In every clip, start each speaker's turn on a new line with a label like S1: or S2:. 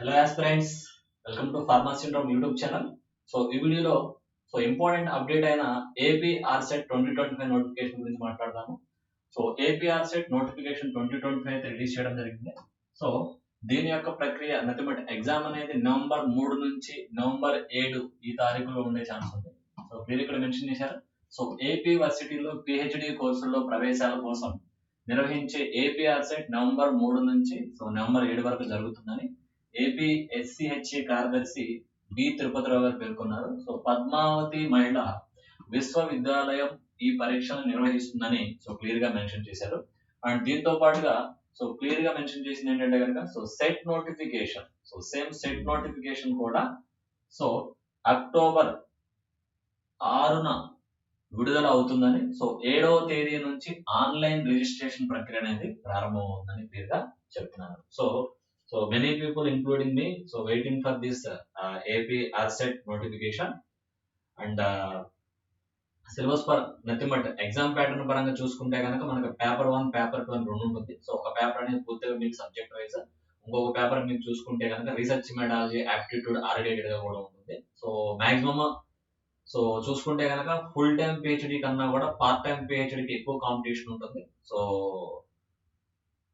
S1: Hello aspirants, welcome to pharma syndrome YouTube channel. ఈ వీడియోలో important update అయిన AP ఆర్సెట్ 2025 notification గురించి మాట్లాడదాము. ఏపీ ఆర్సెట్ నోటిఫికేషన్ 2025 అయితే రిలీజ్ చేయడం జరిగింది. సో దీని యొక్క ప్రక్రియ నథింగ్ ఎగ్జామ్ అనేది నవంబర్ 3 నుంచి నవంబర్ 7 ఈ తారీఖులో ఉండే ఛాన్స్ ఉంది. మీరు ఇక్కడ మెన్షన్ చేశారు. ఏపీ వర్సిటీలో పిహెచ్డి కోర్సుల్లో ప్రవేశాల కోసం నిర్వహించే ఏపీ ఆర్సెట్ నవంబర్ 3 నుంచి నవంబర్ 7 వరకు జరుగుతుందని ఏపీ ఎస్సీహెచ్ఏ కార్యదర్శి బి తిరుపతిరావు గారు పేర్కొన్నారు. పద్మావతి మహిళా విశ్వవిద్యాలయం ఈ పరీక్షను నిర్వహిస్తుందని క్లియర్ గా మెన్షన్ చేశారు. అండ్ దీంతో పాటుగా క్లియర్ గా మెన్షన్ చేసింది ఏంటంటే కనుక CET notification same CET notification కూడా అక్టోబర్ 6న విడుదల అవుతుందని 7వ తేదీ నుంచి ఆన్లైన్ రిజిస్ట్రేషన్ ప్రక్రియ అనేది ప్రారంభమవుతుందని క్లియర్ గా చెప్తున్నారు. So many people, including me, waiting for this AP RSET notification and syllabus per nothing but exam pattern పరంగా చూసుకుంటే కనుక మనకు పేపర్ 1, పేపర్ 2 అని రెండు ఉంటుంది. ఒక పేపర్ అనేది పూర్తిగా మీకు సబ్జెక్ట్ వైజ్, ఇంకొక పేపర్ మీకు చూసుకుంటే కనుక రీసెర్చ్ మెథడాలజీ, యాప్టిట్యూడ్ ఆరిటేటెడ్ గా కూడా ఉంటుంది. మాక్సిమం చూసుకుంటే కనుక ఫుల్ టైం పిహెచ్డి కన్నా కూడా పార్ట్ టైం పిహెచ్డికి ఎక్కువ కాంపిటీషన్ ఉంటుంది.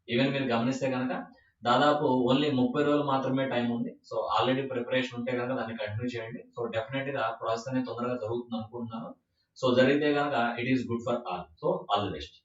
S1: ఈవెన్ మీరు గమనిస్తే కనుక దాదాపు ఓన్లీ 30 రోజులు మాత్రమే టైం ఉంది. ఆల్రెడీ ప్రిపరేషన్ ఉంటే కనుక దాన్ని కంటిన్యూ చేయండి. డెఫినెట్ గా ప్రాసెస్ అనేది తొందరగా జరుగుతుంది అనుకుంటున్నాను. జరిగితే కనుక it is good for all. All the best.